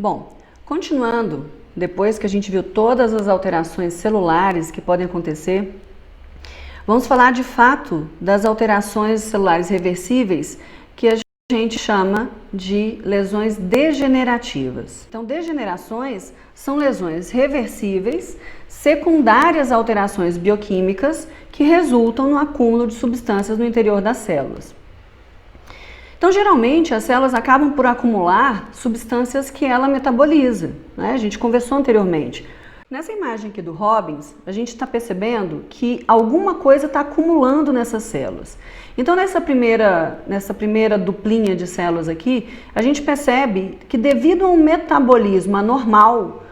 Bom, continuando, depois que a gente viu todas as alterações celulares que podem acontecer, vamos falar de fato das alterações celulares reversíveis que a gente chama de lesões degenerativas. Então, degenerações são lesões reversíveis secundárias a alterações bioquímicas que resultam no acúmulo de substâncias no interior das células. Então, geralmente, as células acabam por acumular substâncias que ela metaboliza, né? A gente conversou anteriormente. Nessa imagem aqui do Robbins, a gente está percebendo que alguma coisa está acumulando nessas células. Então, nessa primeira duplinha de células aqui, a gente percebe que devido a um metabolismo anormal,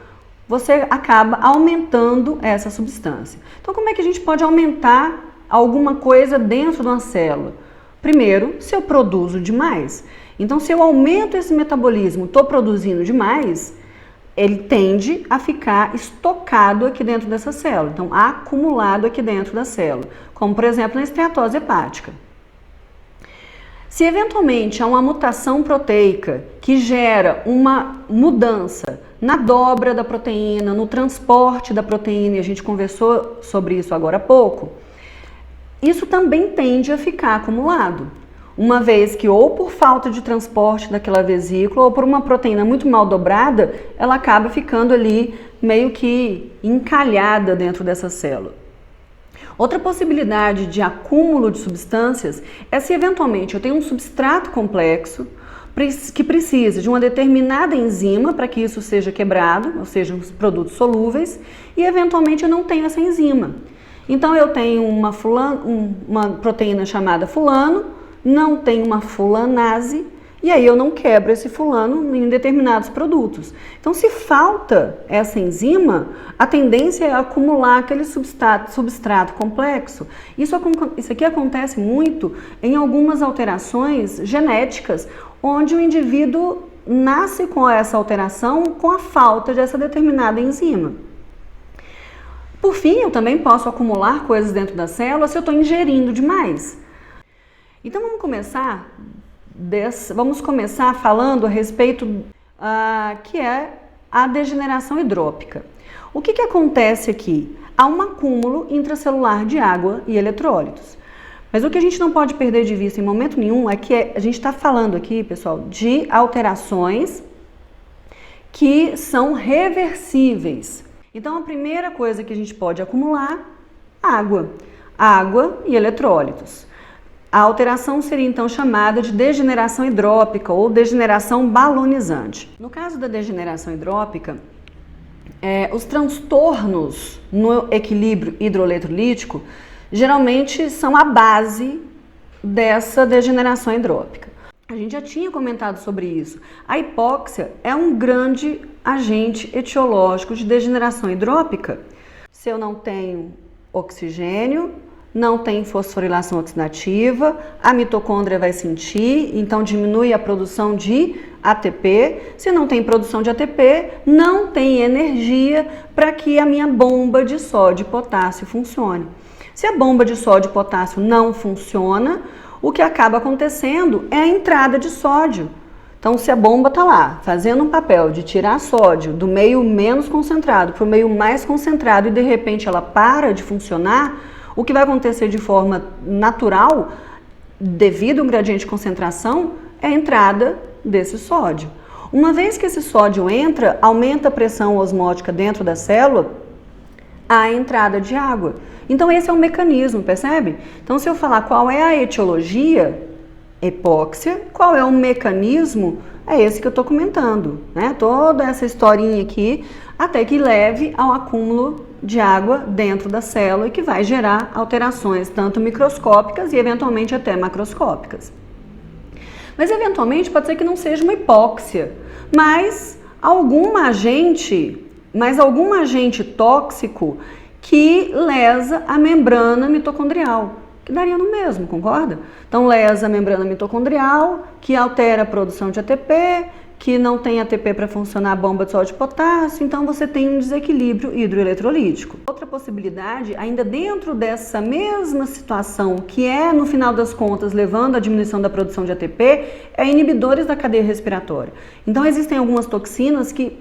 você acaba aumentando essa substância. Então, como é que a gente pode aumentar alguma coisa dentro de uma célula? Primeiro, se eu produzo demais. Então, se eu aumento esse metabolismo, estou produzindo demais, ele tende a ficar estocado aqui dentro dessa célula, então acumulado aqui dentro da célula, como por exemplo na esteatose hepática. Se eventualmente há uma mutação proteica que gera uma mudança na dobra da proteína, no transporte da proteína, e a gente conversou sobre isso agora há pouco, isso também tende a ficar acumulado, uma vez que ou por falta de transporte daquela vesícula ou por uma proteína muito mal dobrada, ela acaba ficando ali meio que encalhada dentro dessa célula. Outra possibilidade de acúmulo de substâncias é se eventualmente eu tenho um substrato complexo que precisa de uma determinada enzima para que isso seja quebrado, ou seja, os produtos solúveis, e eventualmente eu não tenho essa enzima. Então eu tenho uma proteína chamada fulano, não tenho uma fulanase, e aí eu não quebro esse fulano em determinados produtos. Então, se falta essa enzima, a tendência é acumular aquele substrato complexo. Isso aqui acontece muito em algumas alterações genéticas, onde o indivíduo nasce com essa alteração com a falta dessa determinada enzima. Por fim, eu também posso acumular coisas dentro da célula se eu estou ingerindo demais. Então vamos começar falando a respeito que é a degeneração hidrópica. O que acontece aqui? Há um acúmulo intracelular de água e eletrólitos. Mas o que a gente não pode perder de vista em momento nenhum é que a gente está falando aqui, pessoal, de alterações que são reversíveis. Então, a primeira coisa que a gente pode acumular, água e eletrólitos. A alteração seria então chamada de degeneração hidrópica ou degeneração balonizante. No caso da degeneração hidrópica, os transtornos no equilíbrio hidroeletrolítico geralmente são a base dessa degeneração hidrópica. A gente já tinha comentado sobre isso. A hipóxia é um grande agente etiológico de degeneração hidrópica. Se eu não tenho oxigênio, não tem fosforilação oxidativa, a mitocôndria vai sentir, então diminui a produção de ATP. Se não tem produção de ATP, não tem energia para que a minha bomba de sódio e potássio funcione. Se a bomba de sódio e potássio não funciona, o que acaba acontecendo é a entrada de sódio. Então, se a bomba está lá, fazendo um papel de tirar sódio do meio menos concentrado para o meio mais concentrado e de repente ela para de funcionar, o que vai acontecer de forma natural, devido a um gradiente de concentração, é a entrada desse sódio. Uma vez que esse sódio entra, aumenta a pressão osmótica dentro da célula, há a entrada de água. Então esse é o mecanismo, percebe? Então se eu falar qual é a etiologia, hipóxia, qual é o mecanismo, é esse que eu estou comentando, né? Toda essa historinha aqui, até que leve ao acúmulo de água dentro da célula e que vai gerar alterações tanto microscópicas e eventualmente até macroscópicas. Mas eventualmente pode ser que não seja uma hipóxia, mas algum agente tóxico que lesa a membrana mitocondrial, que daria no mesmo, concorda? Então lesa a membrana mitocondrial, que altera a produção de ATP, que não tem ATP para funcionar a bomba de sódio e potássio, então você tem um desequilíbrio hidroeletrolítico. Outra possibilidade, ainda dentro dessa mesma situação, que é, no final das contas, levando à diminuição da produção de ATP, é inibidores da cadeia respiratória. Então existem algumas toxinas que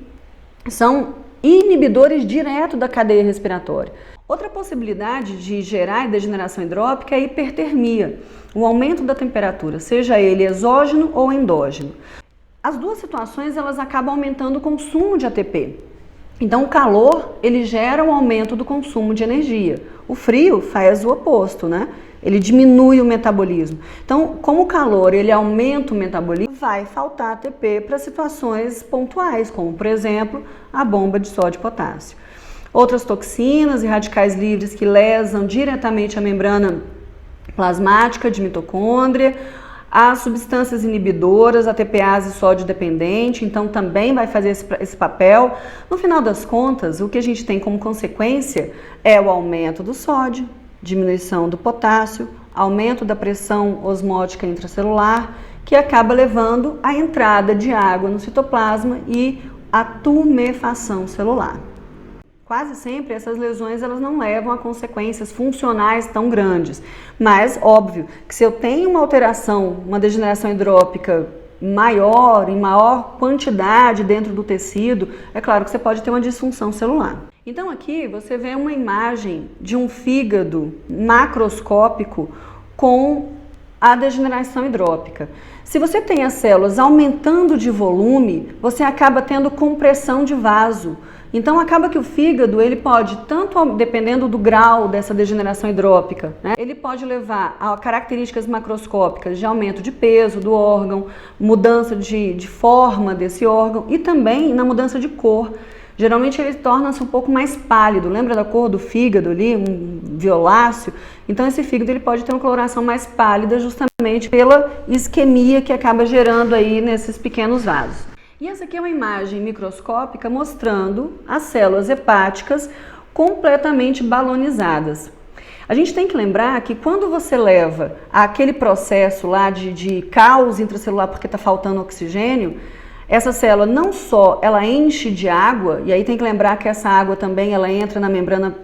são inibidores direto da cadeia respiratória. Outra possibilidade de gerar degeneração hidrópica é a hipertermia, o aumento da temperatura, seja ele exógeno ou endógeno. As duas situações elas acabam aumentando o consumo de ATP. Então o calor ele gera um aumento do consumo de energia. O frio faz o oposto, né? Ele diminui o metabolismo. Então, como o calor ele aumenta o metabolismo, vai faltar ATP para situações pontuais, como por exemplo a bomba de sódio e potássio. Outras toxinas e radicais livres que lesam diretamente a membrana plasmática de mitocôndria, as substâncias inibidoras, ATPase sódio dependente, então também vai fazer esse papel. No final das contas, o que a gente tem como consequência é o aumento do sódio, diminuição do potássio, aumento da pressão osmótica intracelular, que acaba levando à entrada de água no citoplasma e a tumefação celular. Quase sempre essas lesões elas não levam a consequências funcionais tão grandes, mas óbvio que se eu tenho uma alteração, uma degeneração hidrópica maior, em maior quantidade dentro do tecido, é claro que você pode ter uma disfunção celular. Então aqui você vê uma imagem de um fígado macroscópico com a degeneração hidrópica. Se você tem as células aumentando de volume, você acaba tendo compressão de vaso. Então acaba que o fígado, ele pode, tanto dependendo do grau dessa degeneração hidrópica, né, ele pode levar a características macroscópicas de aumento de peso do órgão, mudança de forma desse órgão e também na mudança de cor. Geralmente ele torna-se um pouco mais pálido, lembra da cor do fígado ali, um violáceo? Então esse fígado ele pode ter uma coloração mais pálida justamente pela isquemia que acaba gerando aí nesses pequenos vasos. E essa aqui é uma imagem microscópica mostrando as células hepáticas completamente balonizadas. A gente tem que lembrar que quando você leva aquele processo lá de caos intracelular porque está faltando oxigênio, essa célula não só ela enche de água, e aí tem que lembrar que essa água também ela entra na membrana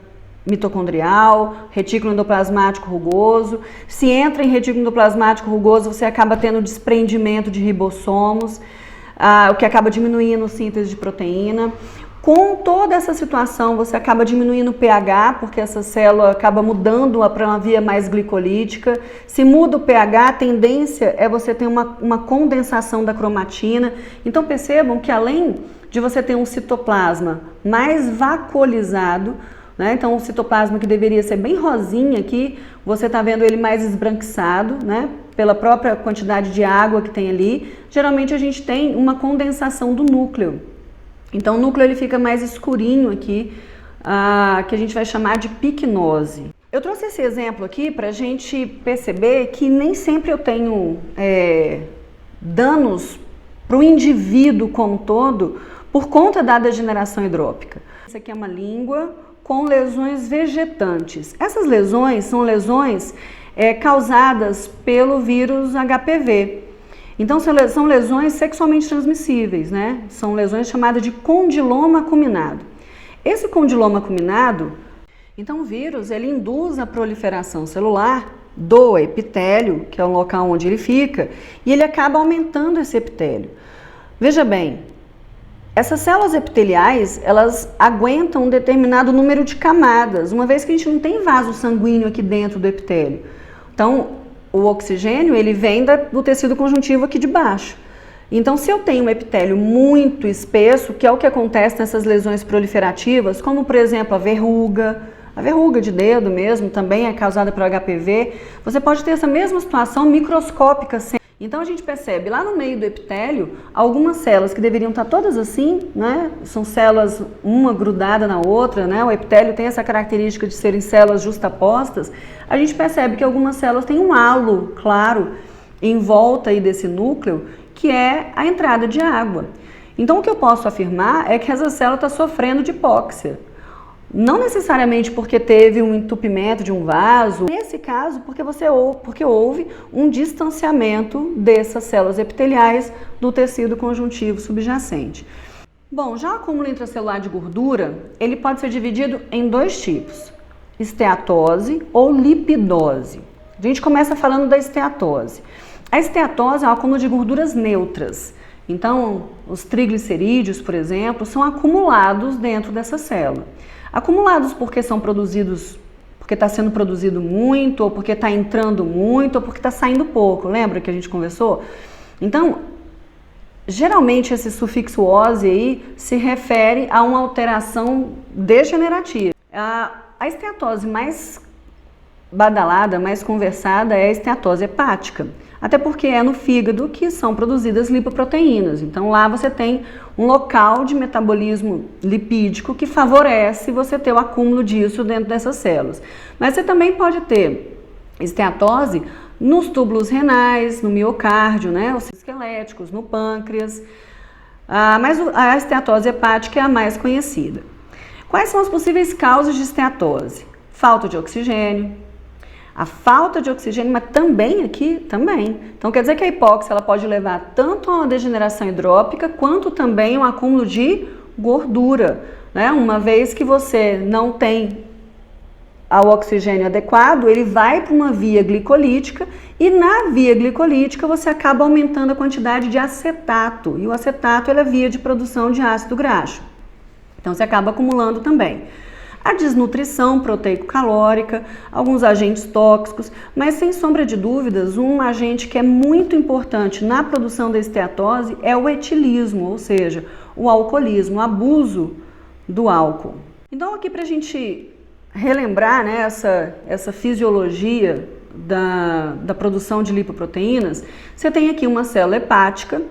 mitocondrial, retículo endoplasmático rugoso. Se entra em retículo endoplasmático rugoso, você acaba tendo desprendimento de ribossomos, o que acaba diminuindo a síntese de proteína. Com toda essa situação, você acaba diminuindo o pH, porque essa célula acaba mudando para uma via mais glicolítica. Se muda o pH, a tendência é você ter uma condensação da cromatina. Então percebam que além de você ter um citoplasma mais vacuolizado, né? Então o citoplasma que deveria ser bem rosinha aqui, você está vendo ele mais esbranquiçado, né? Pela própria quantidade de água que tem ali. Geralmente a gente tem uma condensação do núcleo. Então o núcleo ele fica mais escurinho aqui, que a gente vai chamar de picnose. Eu trouxe esse exemplo aqui para a gente perceber que nem sempre eu tenho danos para o indivíduo como um todo por conta da degeneração hidrópica. Essa aqui é uma língua com lesões vegetantes. Essas lesões são lesões causadas pelo vírus HPV. Então são lesões sexualmente transmissíveis, né? São lesões chamadas de condiloma acuminado. Esse condiloma acuminado, então o vírus ele induz a proliferação celular do epitélio, que é o local onde ele fica, e ele acaba aumentando esse epitélio. Veja bem, essas células epiteliais, elas aguentam um determinado número de camadas, uma vez que a gente não tem vaso sanguíneo aqui dentro do epitélio. Então, o oxigênio, ele vem do tecido conjuntivo aqui de baixo. Então, se eu tenho um epitélio muito espesso, que é o que acontece nessas lesões proliferativas, como, por exemplo, a verruga de dedo mesmo, também é causada pelo HPV, você pode ter essa mesma situação microscópica sempre. Então a gente percebe lá no meio do epitélio algumas células que deveriam estar todas assim, né? São células uma grudada na outra, né? O epitélio tem essa característica de serem células justapostas. A gente percebe que algumas células têm um halo claro em volta aí desse núcleo, que é a entrada de água. Então o que eu posso afirmar é que essa célula está sofrendo de hipóxia. Não necessariamente porque teve um entupimento de um vaso, nesse caso porque houve um distanciamento dessas células epiteliais do tecido conjuntivo subjacente. Bom, já o acúmulo intracelular de gordura, ele pode ser dividido em dois tipos, esteatose ou lipidose. A gente começa falando da esteatose. A esteatose é o acúmulo de gorduras neutras. Então, os triglicerídeos, por exemplo, são acumulados dentro dessa célula. Acumulados porque são produzidos, porque está sendo produzido muito, ou porque está entrando muito, ou porque está saindo pouco. Lembra que a gente conversou? Então, geralmente esse sufixo -ose aí se refere a uma alteração degenerativa. A esteatose mais badalada, mais conversada é a esteatose hepática. Até porque é no fígado que são produzidas lipoproteínas. Então lá você tem um local de metabolismo lipídico que favorece você ter o acúmulo disso dentro dessas células. Mas você também pode ter esteatose nos túbulos renais, no miocárdio, né, os esqueléticos, no pâncreas. Mas a esteatose hepática é a mais conhecida. Quais são as possíveis causas de esteatose? Falta de oxigênio. A falta de oxigênio, mas também. Então quer dizer que a hipóxia ela pode levar tanto a uma degeneração hidrópica quanto também um acúmulo de gordura, né? Uma vez que você não tem o oxigênio adequado, ele vai para uma via glicolítica e na via glicolítica você acaba aumentando a quantidade de acetato e o acetato é a via de produção de ácido graxo. Então você acaba acumulando também. A desnutrição proteico-calórica, alguns agentes tóxicos, mas sem sombra de dúvidas, um agente que é muito importante na produção da esteatose é o etilismo, ou seja, o alcoolismo, o abuso do álcool. Então aqui para a gente relembrar, né, essa fisiologia da produção de lipoproteínas, você tem aqui uma célula hepática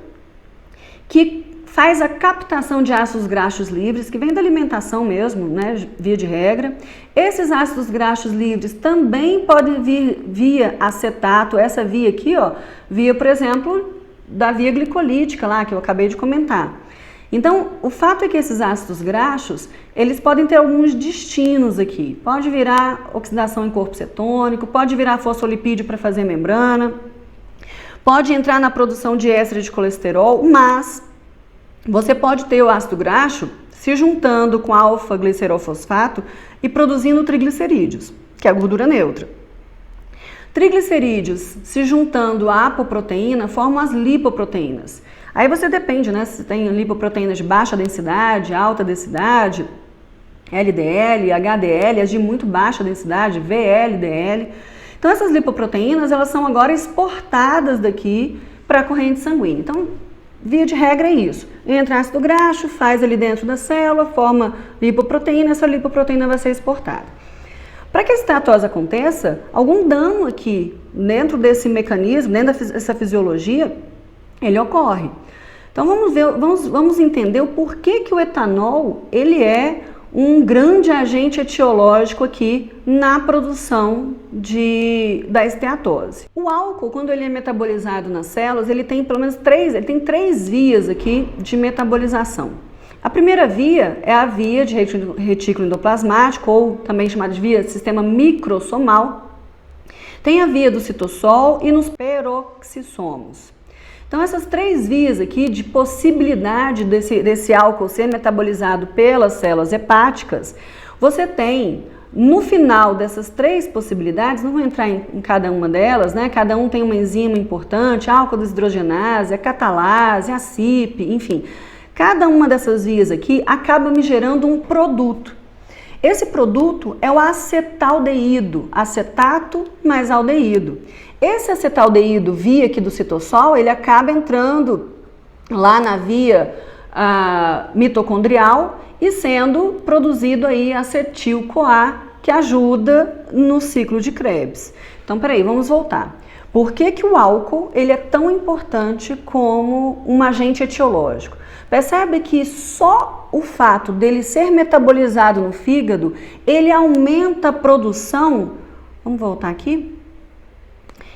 que faz a captação de ácidos graxos livres, que vem da alimentação mesmo, né, via de regra. Esses ácidos graxos livres também podem vir via acetato, essa via aqui, ó, via, por exemplo, da via glicolítica lá, que eu acabei de comentar. Então, o fato é que esses ácidos graxos, eles podem ter alguns destinos aqui. Pode virar oxidação em corpo cetônico, pode virar fosfolipídio para fazer membrana, pode entrar na produção de éster de colesterol, mas você pode ter o ácido graxo se juntando com alfa-glicerolfosfato e produzindo triglicerídeos, que é a gordura neutra. Triglicerídeos se juntando à apoproteína formam as lipoproteínas. Aí você depende, né? Se tem lipoproteínas de baixa densidade, alta densidade, LDL, HDL, as de muito baixa densidade, VLDL. Então essas lipoproteínas, elas são agora exportadas daqui para a corrente sanguínea. Então, via de regra é isso. Entra ácido graxo, faz ali dentro da célula, forma lipoproteína, essa lipoproteína vai ser exportada. Para que a esteatose aconteça, algum dano aqui dentro desse mecanismo, dentro dessa fisiologia, ele ocorre. Então vamos entender o porquê que o etanol ele é um grande agente etiológico aqui na produção da esteatose. O álcool, quando ele é metabolizado nas células, ele tem pelo menos três vias aqui de metabolização. A primeira via é a via de retículo endoplasmático, ou também chamada de via sistema microsomal. Tem a via do citossol e nos peroxissomos. Então essas três vias aqui de possibilidade desse álcool ser metabolizado pelas células hepáticas, você tem no final dessas três possibilidades, não vou entrar em cada uma delas, né? Cada um tem uma enzima importante, a álcool desidrogenase, a catalase, a CYP, enfim. Cada uma dessas vias aqui acaba me gerando um produto. Esse produto é o acetaldeído, acetato mais aldeído. Esse acetaldeído via aqui do citossol, ele acaba entrando lá na via mitocondrial e sendo produzido aí acetil-CoA, que ajuda no ciclo de Krebs. Então, peraí, vamos voltar. Por que que o álcool ele é tão importante como um agente etiológico? Percebe que só o fato dele ser metabolizado no fígado, ele aumenta a produção, vamos voltar aqui?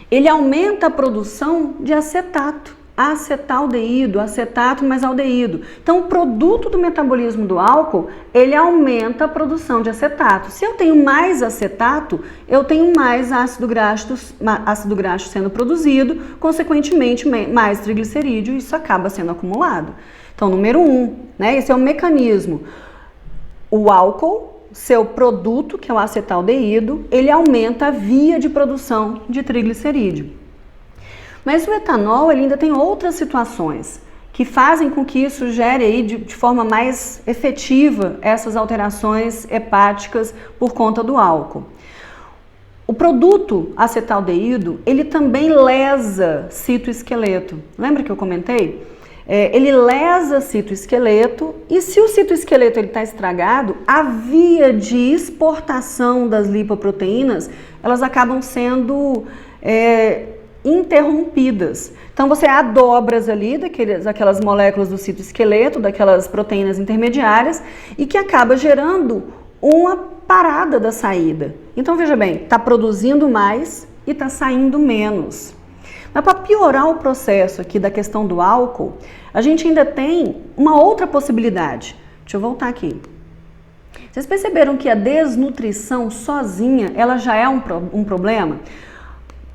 Ele aumenta a produção de acetato. acetaldeído, acetato mais aldeído. Então, o produto do metabolismo do álcool, ele aumenta a produção de acetato. Se eu tenho mais acetato, eu tenho mais ácido graxo sendo produzido, consequentemente, mais triglicerídeo, e isso acaba sendo acumulado. Então, número 1, né? Esse é o mecanismo. O álcool, seu produto, que é o acetaldeído, ele aumenta a via de produção de triglicerídeo. Mas o etanol ele ainda tem outras situações que fazem com que isso gere aí de forma mais efetiva essas alterações hepáticas por conta do álcool. O produto acetaldeído, ele também lesa citoesqueleto. Lembra que eu comentei? Ele lesa citoesqueleto e se o citoesqueleto está estragado, a via de exportação das lipoproteínas, elas acabam sendo interrompidas. Então você há dobras ali daquelas moléculas do citoesqueleto, daquelas proteínas intermediárias e que acaba gerando uma parada da saída. Então veja bem, está produzindo mais e está saindo menos. Mas para piorar o processo aqui da questão do álcool, a gente ainda tem uma outra possibilidade. Deixa eu voltar aqui. Vocês perceberam que a desnutrição sozinha, ela já é um problema?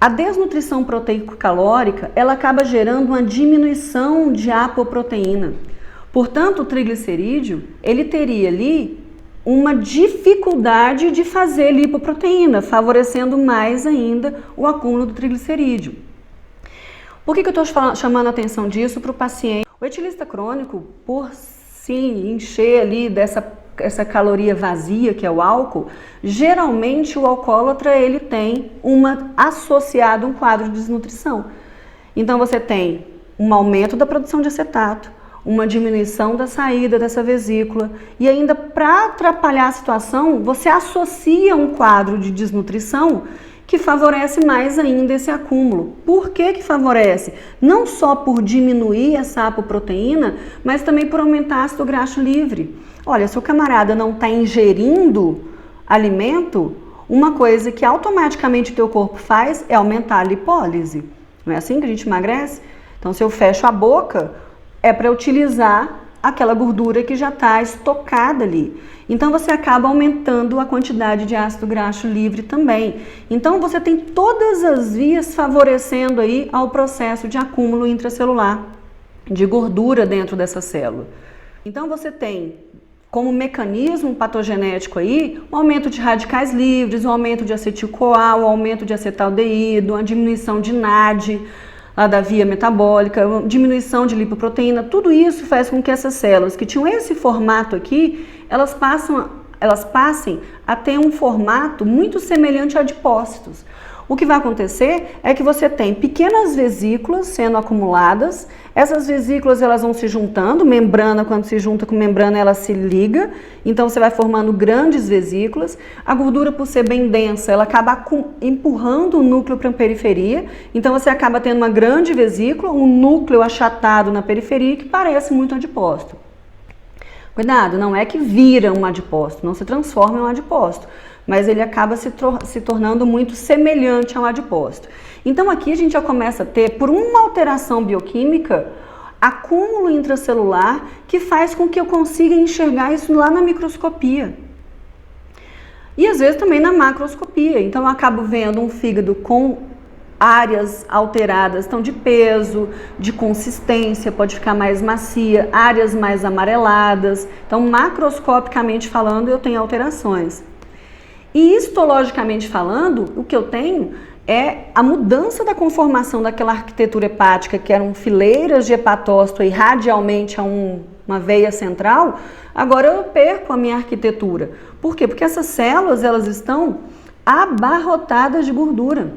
A desnutrição proteico-calórica, ela acaba gerando uma diminuição de apoproteína. Portanto, o triglicerídeo, ele teria ali uma dificuldade de fazer lipoproteína, favorecendo mais ainda o acúmulo do triglicerídeo. Por que eu estou chamando a atenção disso para o paciente? O etilista crônico, por se encher ali essa caloria vazia que é o álcool, geralmente o alcoólatra ele tem associado um quadro de desnutrição. Então você tem um aumento da produção de acetato, uma diminuição da saída dessa vesícula e ainda para atrapalhar a situação, você associa um quadro de desnutrição que favorece mais ainda esse acúmulo. Por que que favorece? Não só por diminuir essa apoproteína, mas também por aumentar ácido graxo livre. Olha, se o camarada não está ingerindo alimento, uma coisa que automaticamente o teu corpo faz é aumentar a lipólise. Não é assim que a gente emagrece? Então, se eu fecho a boca, é para utilizar aquela gordura que já está estocada ali. Então você acaba aumentando a quantidade de ácido graxo livre também. Então você tem todas as vias favorecendo aí ao processo de acúmulo intracelular de gordura dentro dessa célula. Então você tem como mecanismo patogenético aí um aumento de radicais livres, um aumento de acetil-CoA, um aumento de acetaldeído, uma diminuição de NAD, da via metabólica, diminuição de lipoproteína, tudo isso faz com que essas células que tinham esse formato aqui, elas passem a ter um formato muito semelhante a adipócitos. O que vai acontecer é que você tem pequenas vesículas sendo acumuladas, essas vesículas elas vão se juntando, membrana quando se junta com membrana ela se liga, então você vai formando grandes vesículas, a gordura por ser bem densa ela acaba empurrando o núcleo para a periferia, então você acaba tendo uma grande vesícula, um núcleo achatado na periferia que parece muito adipócito. Cuidado, não é que vira um adipócito, não se transforma em um adipócito, mas ele acaba se tornando muito semelhante ao adipócito. Então aqui a gente já começa a ter, por uma alteração bioquímica, acúmulo intracelular que faz com que eu consiga enxergar isso lá na microscopia. E às vezes também na macroscopia. Então eu acabo vendo um fígado com áreas alteradas, então de peso, de consistência, pode ficar mais macia, áreas mais amareladas. Então macroscopicamente falando eu tenho alterações. E histologicamente falando, o que eu tenho é a mudança da conformação daquela arquitetura hepática, que eram fileiras de hepatócito e radialmente a uma veia central, agora eu perco a minha arquitetura. Por quê? Porque essas células, elas estão abarrotadas de gordura.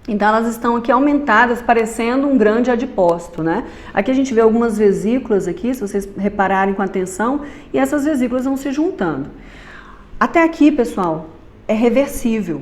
Então elas estão aqui aumentadas, parecendo um grande adipócito, né? Aqui a gente vê algumas vesículas aqui, se vocês repararem com atenção, e essas vesículas vão se juntando. Até aqui, pessoal, é reversível.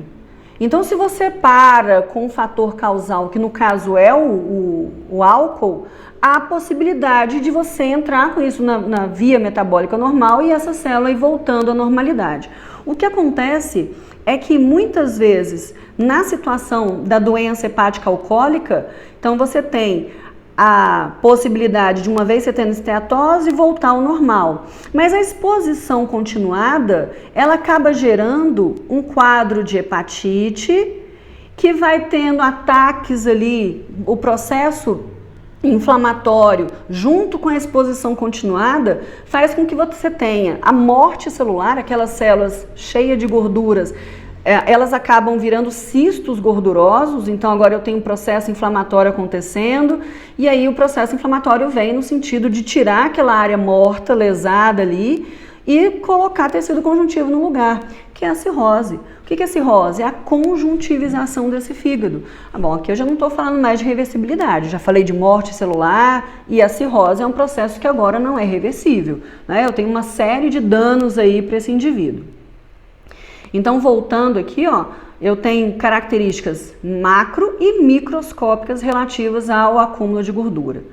Então, se você para com um fator causal, que no caso é o álcool, há a possibilidade de você entrar com isso na via metabólica normal e essa célula ir voltando à normalidade. O que acontece é que muitas vezes, na situação da doença hepática alcoólica, então você tem a possibilidade de, uma vez você tendo esteatose, voltar ao normal. Mas a exposição continuada, ela acaba gerando um quadro de hepatite, que vai tendo ataques ali, o processo inflamatório, junto com a exposição continuada, faz com que você tenha a morte celular, aquelas células cheias de gorduras, elas acabam virando cistos gordurosos, então agora eu tenho um processo inflamatório acontecendo, e aí o processo inflamatório vem no sentido de tirar aquela área morta, lesada ali, e colocar tecido conjuntivo no lugar, que é a cirrose. O que é a cirrose? É a conjuntivização desse fígado. Bom, aqui eu já não estou falando mais de reversibilidade, já falei de morte celular, e a cirrose é um processo que agora não é reversível, né? Eu tenho uma série de danos aí para esse indivíduo. Então, voltando aqui, ó, eu tenho características macro e microscópicas relativas ao acúmulo de gordura.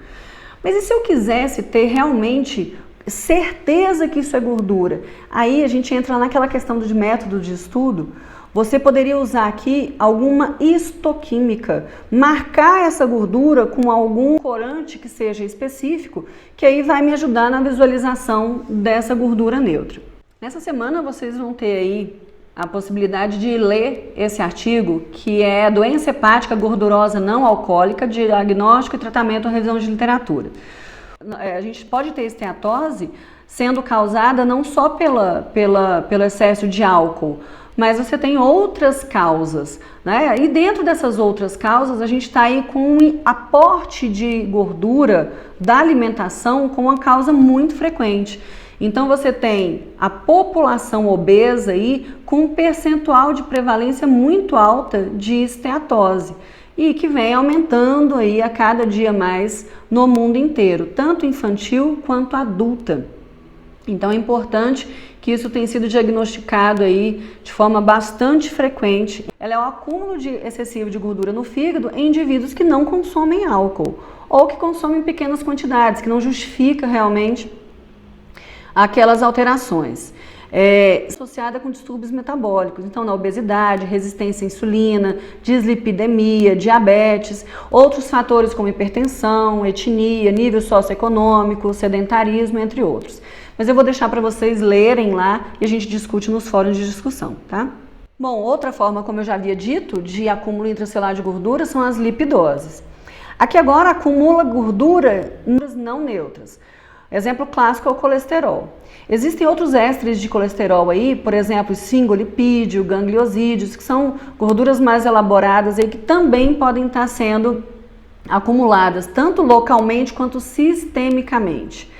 Mas e se eu quisesse ter realmente certeza que isso é gordura? Aí a gente entra naquela questão de método de estudo. Você poderia usar aqui alguma histoquímica, marcar essa gordura com algum corante que seja específico, que aí vai me ajudar na visualização dessa gordura neutra. Nessa semana vocês vão ter aí a possibilidade de ler esse artigo, que é Doença Hepática Gordurosa Não Alcoólica, Diagnóstico e Tratamento, Revisão de Literatura. A gente pode ter esteatose sendo causada não só pelo excesso de álcool, mas você tem outras causas, né? E dentro dessas outras causas, a gente está aí com um aporte de gordura da alimentação com uma causa muito frequente. Então você tem a população obesa aí com um percentual de prevalência muito alta de esteatose e que vem aumentando aí a cada dia mais no mundo inteiro, tanto infantil quanto adulta. Então é importante que isso tenha sido diagnosticado aí de forma bastante frequente. Ela é o acúmulo excessivo de gordura no fígado em indivíduos que não consomem álcool ou que consomem pequenas quantidades, que não justifica realmente aquelas alterações. Associada com distúrbios metabólicos, então na obesidade, resistência à insulina, dislipidemia, diabetes, outros fatores como hipertensão, etnia, nível socioeconômico, sedentarismo, entre outros. Mas eu vou deixar para vocês lerem lá e a gente discute nos fóruns de discussão, tá? Bom, outra forma, como eu já havia dito, de acúmulo intracelular de gordura são as lipidoses. Aqui agora acumula gordura não neutras. Exemplo clássico é o colesterol. Existem outros ésteres de colesterol aí, por exemplo, singolipídio, gangliosídeos, que são gorduras mais elaboradas aí que também podem estar sendo acumuladas, tanto localmente quanto sistemicamente.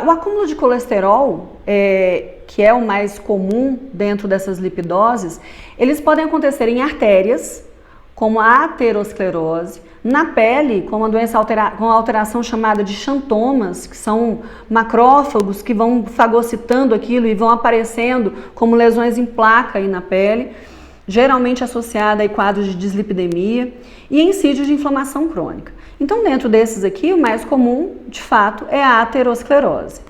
O acúmulo de colesterol, que é o mais comum dentro dessas lipidoses, eles podem acontecer em artérias, como a aterosclerose, na pele, com uma doença com alteração chamada de xantomas, que são macrófagos que vão fagocitando aquilo e vão aparecendo como lesões em placa aí na pele, geralmente associada a quadros de dislipidemia e em sítios de inflamação crônica. Então, dentro desses aqui, o mais comum, de fato, é a aterosclerose.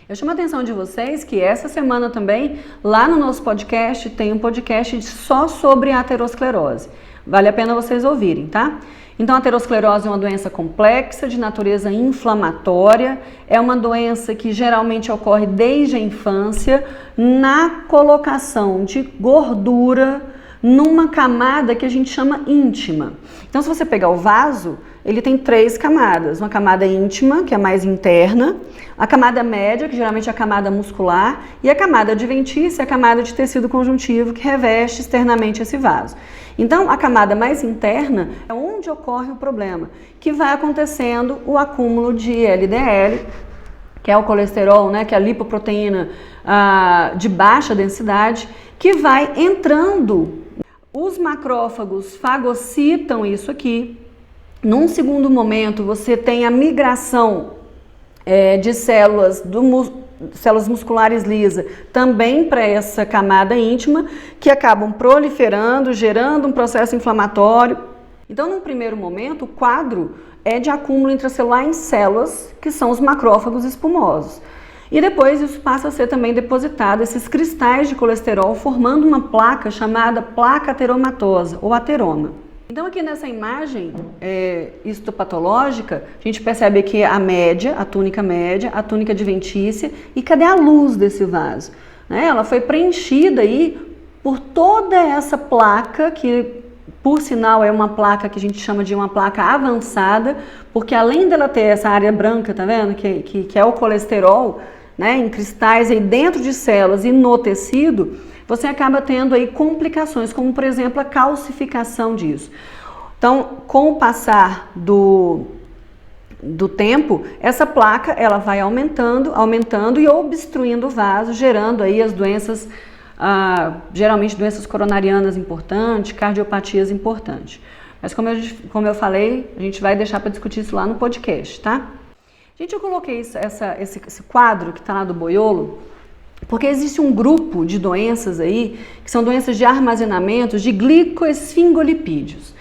Eu chamo a atenção de vocês que essa semana também, lá no nosso podcast, tem um podcast só sobre a aterosclerose. Vale a pena vocês ouvirem, tá? Então, a aterosclerose é uma doença complexa, de natureza inflamatória, é uma doença que geralmente ocorre desde a infância, na colocação de gordura numa camada que a gente chama íntima. Então, se você pegar o vaso, ele tem 3 camadas. Uma camada íntima, que é mais interna, a camada média, que geralmente é a camada muscular, e a camada adventícia, a camada de tecido conjuntivo, que reveste externamente esse vaso. Então, a camada mais interna é onde ocorre o problema, que vai acontecendo o acúmulo de LDL, que é o colesterol, né, que é a lipoproteína de baixa densidade, que vai entrando. Os macrófagos fagocitam isso aqui. Num segundo momento, você tem a migração de células musculares lisas também para essa camada íntima, que acabam proliferando, gerando um processo inflamatório. Então, num primeiro momento, o quadro é de acúmulo intracelular em células, que são os macrófagos espumosos. E depois isso passa a ser também depositado, esses cristais de colesterol, formando uma placa chamada placa ateromatosa, ou ateroma. Então aqui nessa imagem histopatológica, a gente percebe aqui a média, a túnica adventícia, e cadê a luz desse vaso? Né? Ela foi preenchida aí por toda essa placa, que por sinal é uma placa que a gente chama de uma placa avançada, porque além dela ter essa área branca, tá vendo? Que é o colesterol, né? Em cristais aí dentro de células e no tecido, você acaba tendo aí complicações, como por exemplo a calcificação disso. Então, com o passar do tempo, essa placa ela vai aumentando e obstruindo o vaso, gerando aí as doenças, geralmente doenças coronarianas importantes, cardiopatias importantes. Mas como eu falei, a gente vai deixar para discutir isso lá no podcast, tá? Gente, eu coloquei esse quadro que está lá do boiolo, porque existe um grupo de doenças aí, que são doenças de armazenamento de glicoesfingolipídios.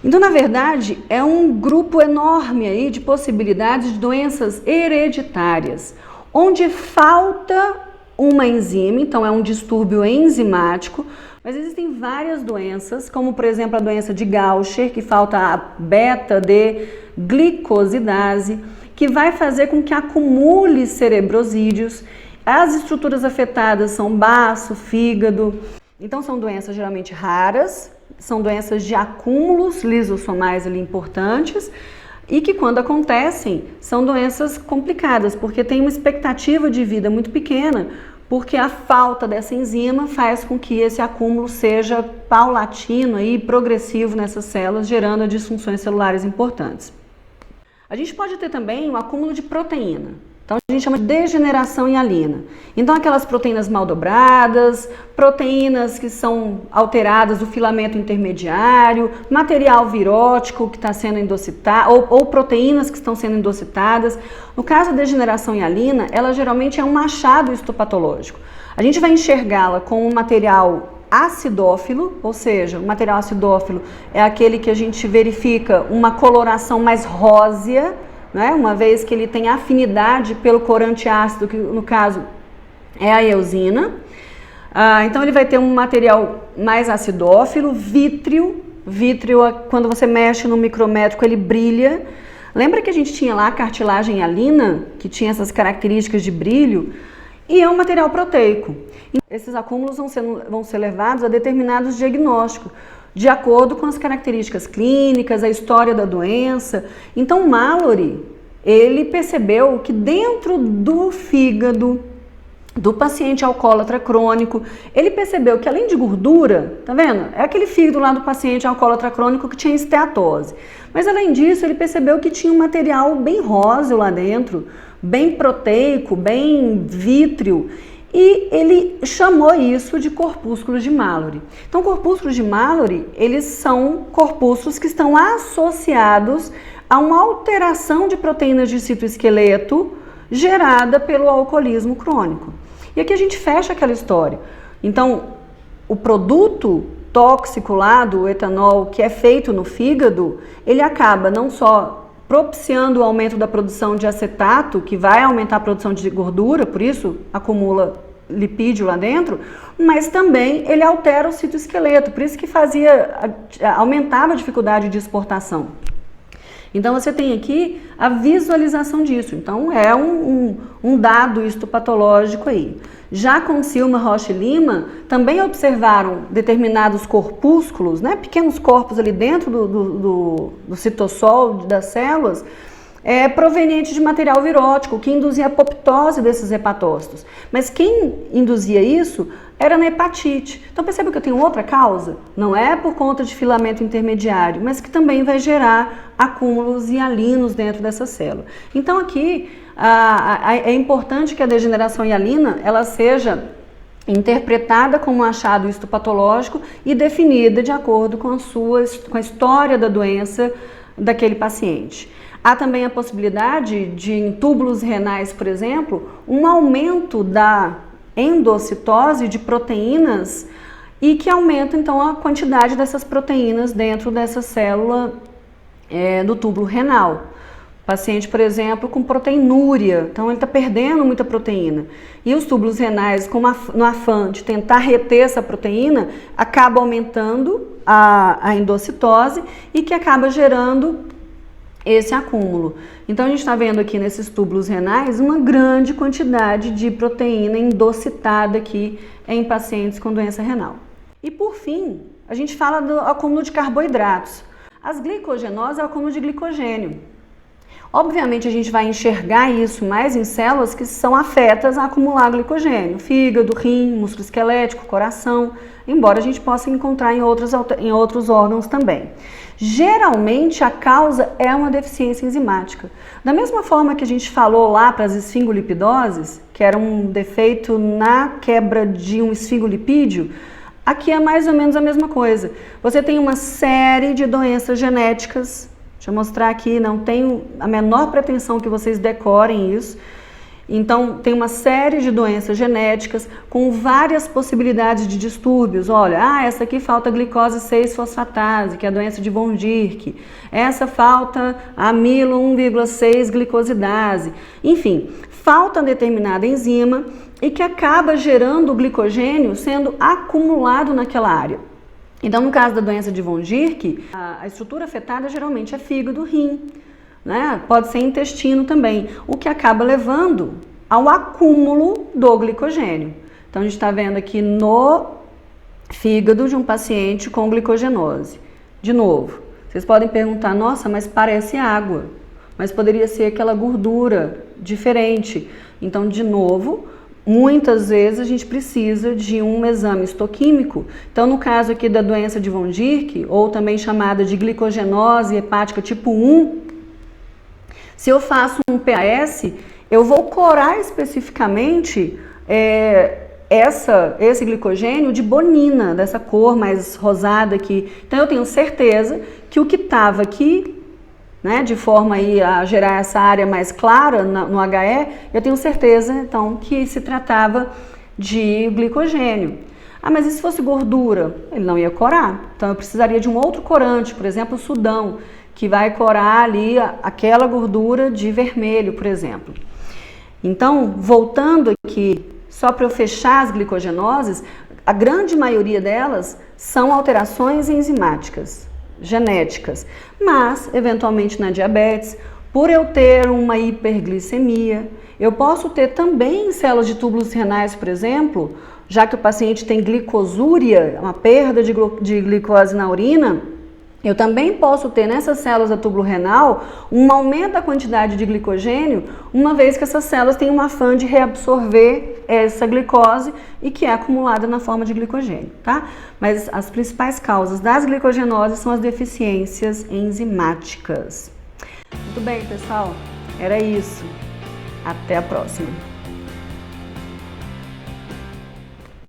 Então, na verdade, é um grupo enorme aí de possibilidades de doenças hereditárias, onde falta uma enzima, então é um distúrbio enzimático, mas existem várias doenças, como por exemplo a doença de Gaucher, que falta a beta-D-glicosidase, que vai fazer com que acumule cerebrosídeos. As estruturas afetadas são baço, fígado. Então são doenças geralmente raras, são doenças de acúmulos lisossomais ali importantes e que quando acontecem são doenças complicadas, porque tem uma expectativa de vida muito pequena, porque a falta dessa enzima faz com que esse acúmulo seja paulatino e progressivo nessas células, gerando disfunções celulares importantes. A gente pode ter também um acúmulo de proteína. Então a gente chama de degeneração hialina. Então aquelas proteínas mal dobradas, proteínas que são alteradas do filamento intermediário, material virótico que está sendo endocitado, ou proteínas que estão sendo endocitadas. No caso da degeneração hialina, ela geralmente é um achado histopatológico. A gente vai enxergá-la com um material acidófilo, ou seja, o material acidófilo é aquele que a gente verifica uma coloração mais rósea, né? Uma vez que ele tem afinidade pelo corante ácido, que no caso é a eosina. Então ele vai ter um material mais acidófilo, vítreo, quando você mexe no micrométrico ele brilha. Lembra que a gente tinha lá a cartilagem hialina, que tinha essas características de brilho? E é um material proteico. Esses acúmulos vão ser levados a determinados diagnósticos, de acordo com as características clínicas, a história da doença. Então, Mallory, ele percebeu que dentro do fígado do paciente alcoólatra crônico, ele percebeu que além de gordura, tá vendo? É aquele fígado lá do paciente alcoólatra crônico que tinha esteatose. Mas além disso, ele percebeu que tinha um material bem róseo lá dentro, bem proteico, bem vítreo. E ele chamou isso de corpúsculos de Mallory. Então, corpúsculos de Mallory, eles são corpúsculos que estão associados a uma alteração de proteínas de citoesqueleto gerada pelo alcoolismo crônico. E aqui a gente fecha aquela história. Então, o produto tóxico lá do etanol que é feito no fígado, ele acaba não só propiciando o aumento da produção de acetato, que vai aumentar a produção de gordura, por isso acumula lipídio lá dentro, mas também ele altera o citoesqueleto, por isso que aumentava a dificuldade de exportação. Então você tem aqui a visualização disso, então é um dado histopatológico aí. Já com Silma, Rocha e Lima, também observaram determinados corpúsculos, né, pequenos corpos ali dentro do citossol das células, provenientes de material virótico, que induzia a apoptose desses hepatócitos. Mas quem induzia isso era na hepatite. Então percebe que eu tenho outra causa? Não é por conta de filamento intermediário, mas que também vai gerar acúmulos hialinos dentro dessa célula. Então aqui é importante que a degeneração hialina ela seja interpretada como um achado histopatológico e definida de acordo com a história da doença daquele paciente. Há também a possibilidade de, em túbulos renais, por exemplo, um aumento da endocitose de proteínas e que aumenta, então, a quantidade dessas proteínas dentro dessa célula do túbulo renal. Paciente, por exemplo, com proteinúria, então ele está perdendo muita proteína. E os túbulos renais, no afã de tentar reter essa proteína, acaba aumentando a endocitose e que acaba gerando esse acúmulo. Então a gente está vendo aqui nesses túbulos renais uma grande quantidade de proteína endocitada aqui em pacientes com doença renal. E por fim, a gente fala do acúmulo de carboidratos. As glicogenoses é o acúmulo de glicogênio. Obviamente a gente vai enxergar isso mais em células que são afetas a acumular glicogênio, fígado, rim, músculo esquelético, coração, embora a gente possa encontrar em outros órgãos também. Geralmente a causa é uma deficiência enzimática. Da mesma forma que a gente falou lá para as esfingolipidoses, que era um defeito na quebra de um esfingolipídio, aqui é mais ou menos a mesma coisa. Você tem uma série de doenças genéticas. Deixa eu mostrar aqui, não tenho a menor pretensão que vocês decorem isso. Então, tem uma série de doenças genéticas com várias possibilidades de distúrbios. Olha, essa aqui falta glicose 6-fosfatase, que é a doença de von Dierck. Essa falta amilo 1,6 glicosidase. Enfim, falta determinada enzima e que acaba gerando o glicogênio sendo acumulado naquela área. Então, no caso da doença de von Dierck, a estrutura afetada geralmente é fígado, rim, né? Pode ser intestino também, o que acaba levando ao acúmulo do glicogênio. Então, a gente está vendo aqui no fígado de um paciente com glicogenose. De novo, vocês podem perguntar, nossa, mas parece água, mas poderia ser aquela gordura diferente. Então, de novo, muitas vezes a gente precisa de um exame histoquímico. Então, no caso aqui da doença de von Dierck, ou também chamada de glicogenose hepática tipo 1, se eu faço um PAS, eu vou corar especificamente esse glicogênio de bonina, dessa cor mais rosada aqui. Então, eu tenho certeza que o que estava aqui, né, de forma aí a gerar essa área mais clara no HE, eu tenho certeza, então, que se tratava de glicogênio. Mas e se fosse gordura? Ele não ia corar. Então, eu precisaria de um outro corante, por exemplo, o sudão, que vai corar ali aquela gordura de vermelho, por exemplo. Então, voltando aqui, só para eu fechar as glicogenoses, a grande maioria delas são alterações enzimáticas, genéticas, mas eventualmente na diabetes, por eu ter uma hiperglicemia, eu posso ter também células de túbulos renais, por exemplo, já que o paciente tem glicosúria, uma perda de glicose na urina, eu também posso ter nessas células da túbulo renal um aumento da quantidade de glicogênio, uma vez que essas células têm um afã de reabsorver essa glicose e que é acumulada na forma de glicogênio, tá? Mas as principais causas das glicogenoses são as deficiências enzimáticas. Muito bem, pessoal, era isso. Até a próxima.